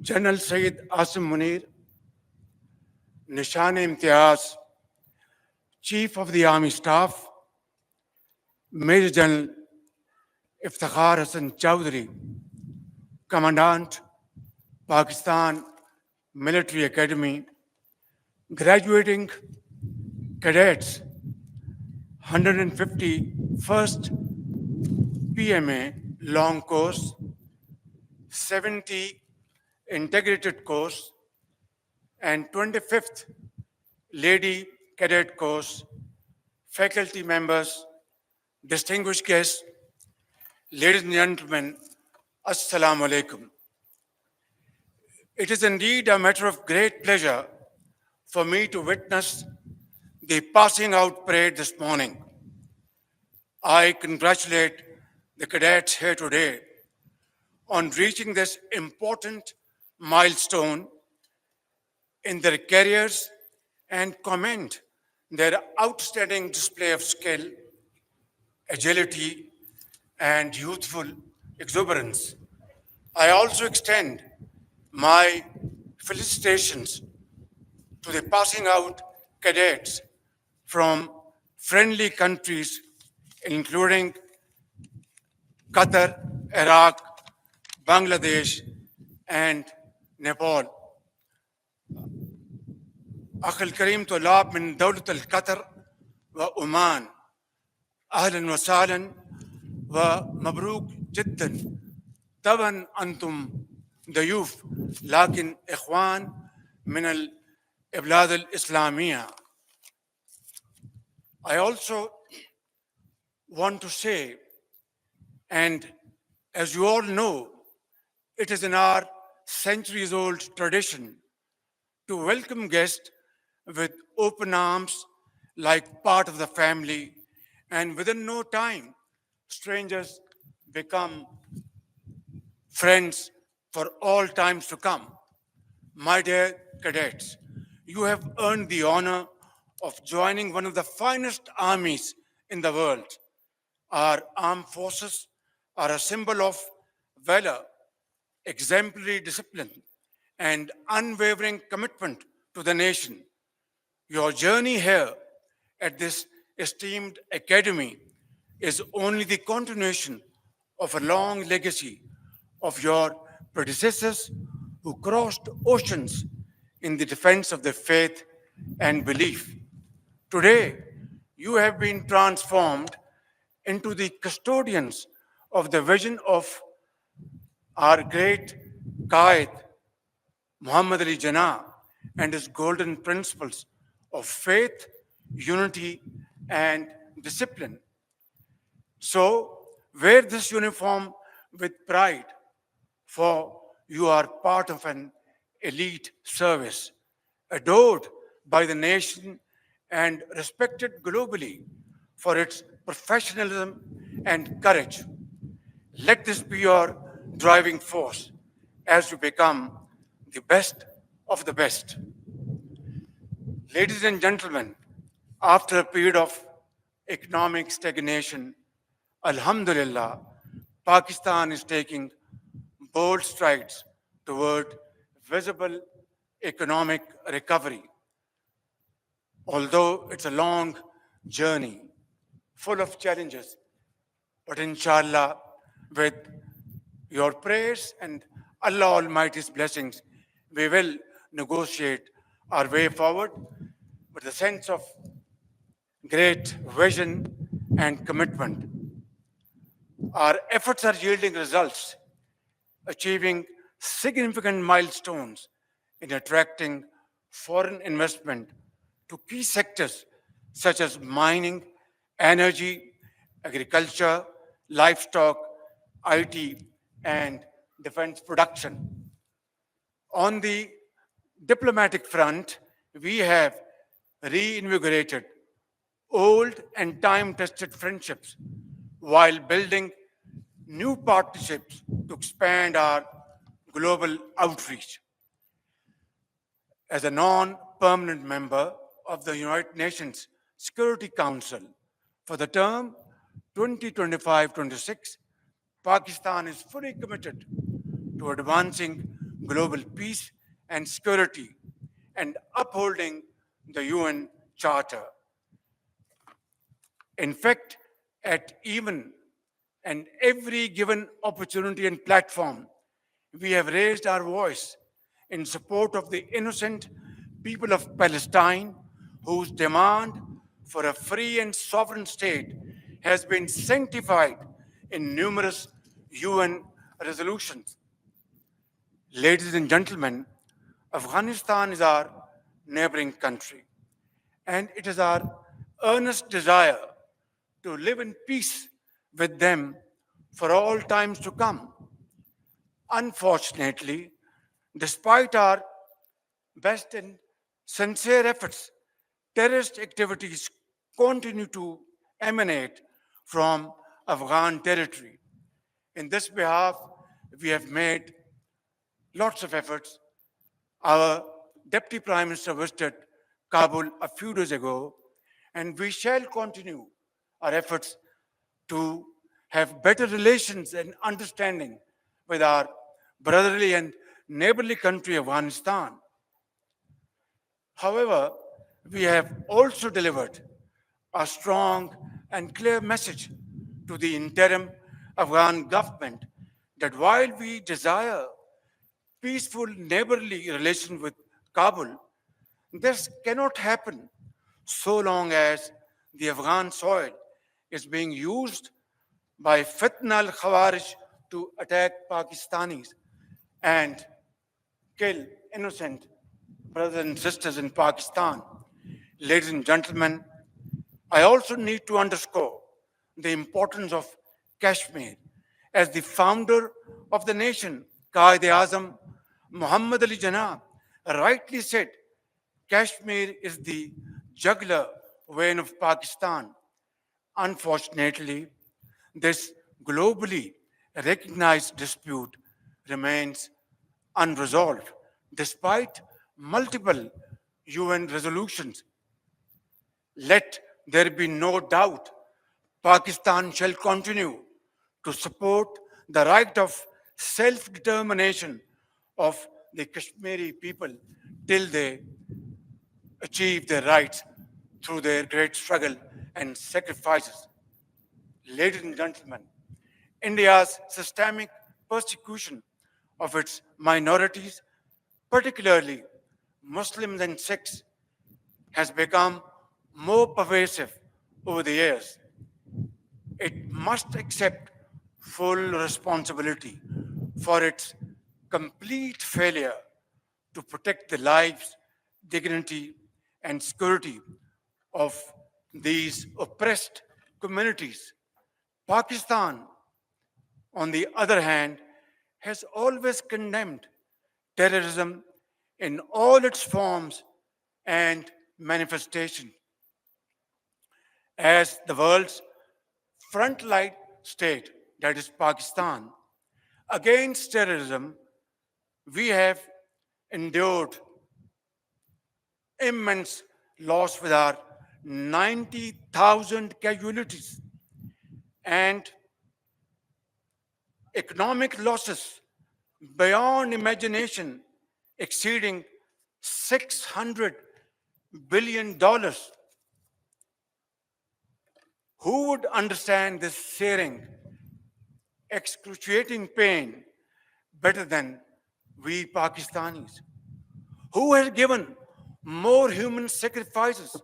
General Sayyid Asim Munir, Nishan-e-Imtiaz, Chief of the Army Staff, Major General Iftikhar Hassan Chowdhury, Commandant, Pakistan Military Academy, graduating cadets, 151st PMA long course, 70 integrated course, and 25th Lady Cadet course, faculty members, distinguished guests, ladies and gentlemen, Assalamu alaikum. It is indeed a matter of great pleasure for me to witness the passing out parade this morning. I congratulate the cadets here today on reaching this important milestone in their careers and commend their outstanding display of skill, agility, and youthful exuberance. I also extend my felicitations to the passing out cadets from friendly countries, including Qatar, Iraq, Bangladesh, and Nepal. أخي الكريم طلاب من دولة القطر وعمان، أهلا وسهلا ومبروك جدا. طبعا أنتم ضيوف لكن إخوان من البلاد الإسلامية. I also want to say, and as you all know, it is in our centuries-old tradition to welcome guests with open arms like part of the family, and within no time, strangers become friends for all times to come. My dear cadets, you have earned the honor of joining one of the finest armies in the world. Our armed forces are a symbol of valor, exemplary discipline, and unwavering commitment to the nation. Your journey here at this esteemed academy is only the continuation of a long legacy of your predecessors who crossed oceans in the defense of their faith and belief. Today, you have been transformed into the custodians of the vision of our great Qaid, Muhammad Ali Jinnah, and his golden principles of faith, unity, and discipline. So, wear this uniform with pride, for you are part of an elite service, adored by the nation and respected globally for its professionalism and courage. Let this be your driving force as you become the best of the best. Ladies and gentlemen, after a period of economic stagnation, Alhamdulillah, Pakistan is taking bold strides toward visible economic recovery. Although it's a long journey, full of challenges, but inshallah, with your prayers and Allah Almighty's blessings, we will negotiate our way forward with a sense of great vision and commitment. Our efforts are yielding results, achieving significant milestones in attracting foreign investment to key sectors such as mining, energy, agriculture, livestock, IT, and defense production. On the diplomatic front, we have reinvigorated old and time-tested friendships while building new partnerships to expand our global outreach. As a non-permanent member of the United Nations Security Council for the term 2025-26, Pakistan is fully committed to advancing global peace and security and upholding the UN Charter. In fact, at even and every given opportunity and platform, we have raised our voice in support of the innocent people of Palestine whose demand for a free and sovereign state has been sanctified in numerous UN resolutions. Ladies and gentlemen, Afghanistan is our neighboring country, and it is our earnest desire to live in peace with them for all times to come. Unfortunately, despite our best and sincere efforts, terrorist activities continue to emanate from Afghan territory. In this behalf, we have made lots of efforts. Our Deputy Prime Minister visited Kabul a few days ago, and we shall continue our efforts to have better relations and understanding with our brotherly and neighborly country, Afghanistan. However, we have also delivered a strong and clear message to the interim Afghan government that while we desire peaceful neighborly relations with Kabul, this cannot happen so long as the Afghan soil is being used by Fitna al-Khawarij to attack Pakistanis and kill innocent brothers and sisters in Pakistan. Ladies and gentlemen, I also need to underscore the importance of Kashmir. As the founder of the nation, Qaid-e-Azam Muhammad Ali Jinnah rightly said, Kashmir is the jugular vein of Pakistan. Unfortunately, this globally recognized dispute remains unresolved despite multiple UN resolutions. Let there be no doubt, Pakistan shall continue to support the right of self-determination of the Kashmiri people till they achieve their rights through their great struggle and sacrifices. Ladies and gentlemen, India's systemic persecution of its minorities, particularly Muslims and Sikhs, has become more pervasive over the years. It must accept full responsibility for its complete failure to protect the lives, dignity, and security of these oppressed communities. Pakistan, on the other hand, has always condemned terrorism in all its forms and manifestations. As the world's frontline state, that is Pakistan, against terrorism, we have endured immense loss with our 90,000 casualties and economic losses beyond imagination exceeding $600 billion. Who would understand this searing, excruciating pain better than we Pakistanis? Who has given more human sacrifices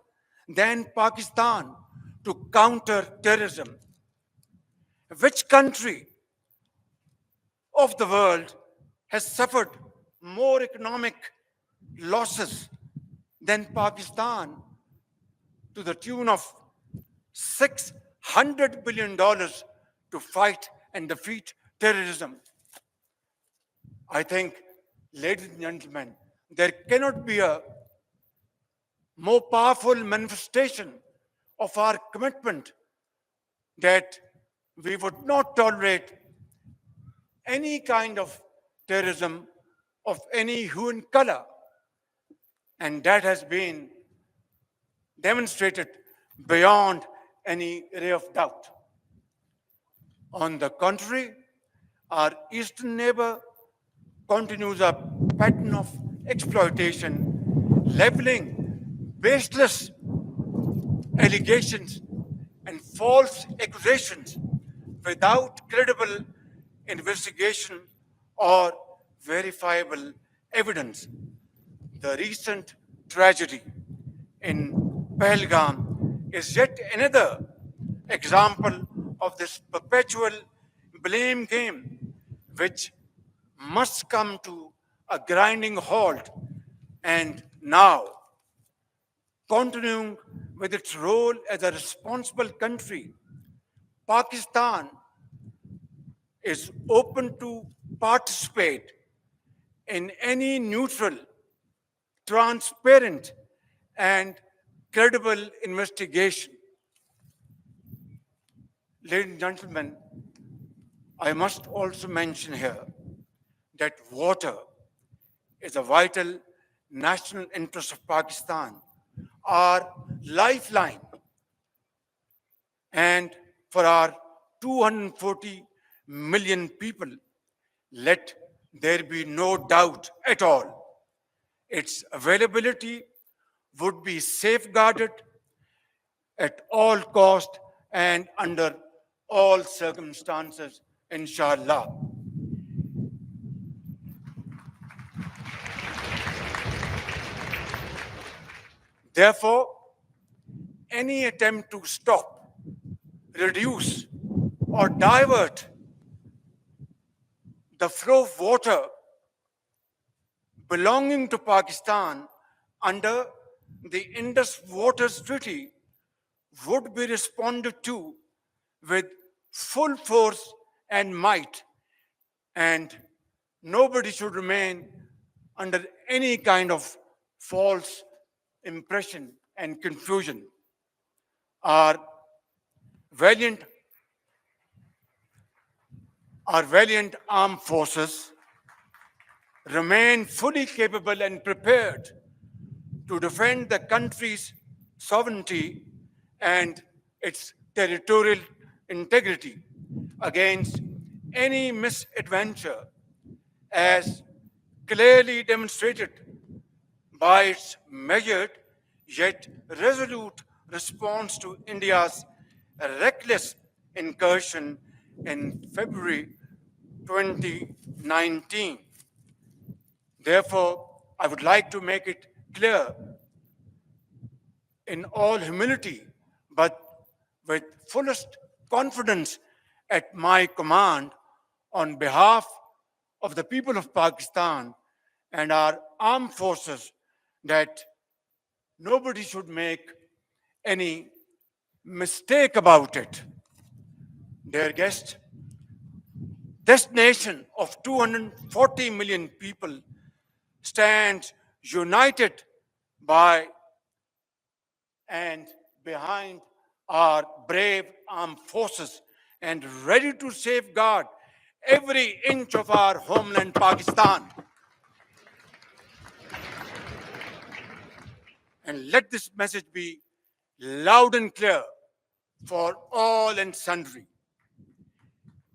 than Pakistan to counter terrorism? Which country of the world has suffered more economic losses than Pakistan to the tune of $600 billion to fight and defeat terrorism? I think, ladies and gentlemen, there cannot be a more powerful manifestation of our commitment that we would not tolerate any kind of terrorism of any hue and color. And that has been demonstrated beyond any ray of doubt. On the contrary, our eastern neighbor continues a pattern of exploitation, leveling baseless allegations and false accusations without credible investigation or verifiable evidence. The recent tragedy in Pahalgam is yet another example of this perpetual blame game, which must come to a grinding halt. And now, continuing with its role as a responsible country, Pakistan is open to participate in any neutral, transparent, and credible investigation. Ladies and gentlemen, I must also mention here that water is a vital national interest of Pakistan, our lifeline, and for our 240 million people, let there be no doubt at all. Its availability would be safeguarded at all cost and under all circumstances, inshallah. Therefore, any attempt to stop, reduce, or divert the flow of water belonging to Pakistan under the Indus Waters Treaty would be responded to with full force and might, and nobody should remain under any kind of false impression and confusion. Our valiant, our valiant armed forces remain fully capable and prepared to defend the country's sovereignty and its territorial integrity against any misadventure, as clearly demonstrated by its measured yet resolute response to India's reckless incursion in February 2019. Therefore, I would like to make it clear in all humility, but with fullest confidence at my command, on behalf of the people of Pakistan and our armed forces, that nobody should make any mistake about it. Dear guests, this nation of 240 million people stands united by and behind our brave armed forces and ready to safeguard every inch of our homeland, Pakistan. And let this message be loud and clear for all and sundry.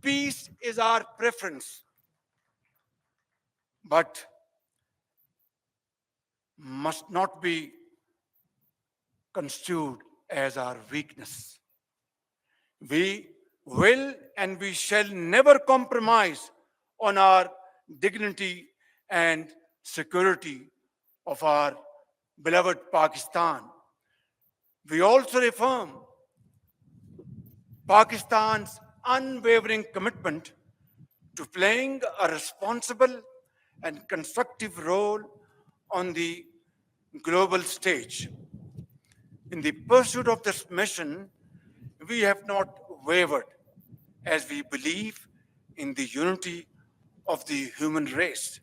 Peace is our preference, but must not be construed as our weakness. We will and we shall never compromise on our dignity and security of our beloved Pakistan. We also affirm Pakistan's unwavering commitment to playing a responsible and constructive role on the global stage. In the pursuit of this mission, we have not wavered, as we believe in the unity of the human race.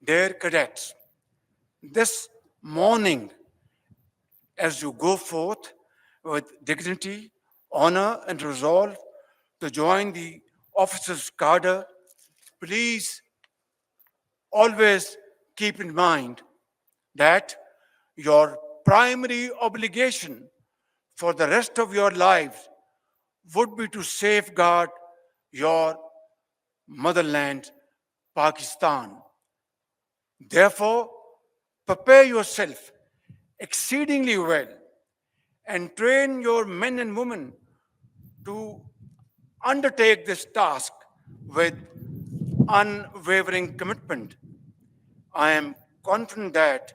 Dear cadets, this morning, as you go forth with dignity, honor, and resolve to join the officers' cadre, please always keep in mind that your primary obligation for the rest of your lives would be to safeguard your motherland, Pakistan. Therefore, prepare yourself exceedingly well and train your men and women to undertake this task with unwavering commitment. I am confident that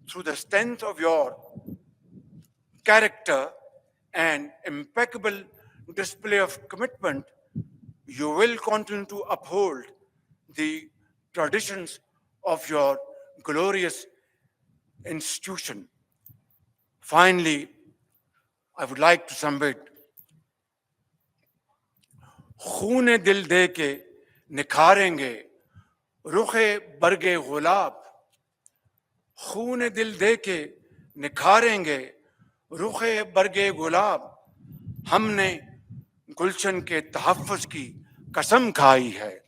through the strength of your character and impeccable display of commitment, you will continue to uphold the traditions of your glorious institution. Finally, I would like to submit, खूने दिल दे के निखारेंगे रुखे बरगे गुलाब, खूने दिल दे के निखारेंगे रुखे बरगे गुलाब, हमने गुलशन के तहफ़्फ़ुज़ की कसम खाई है.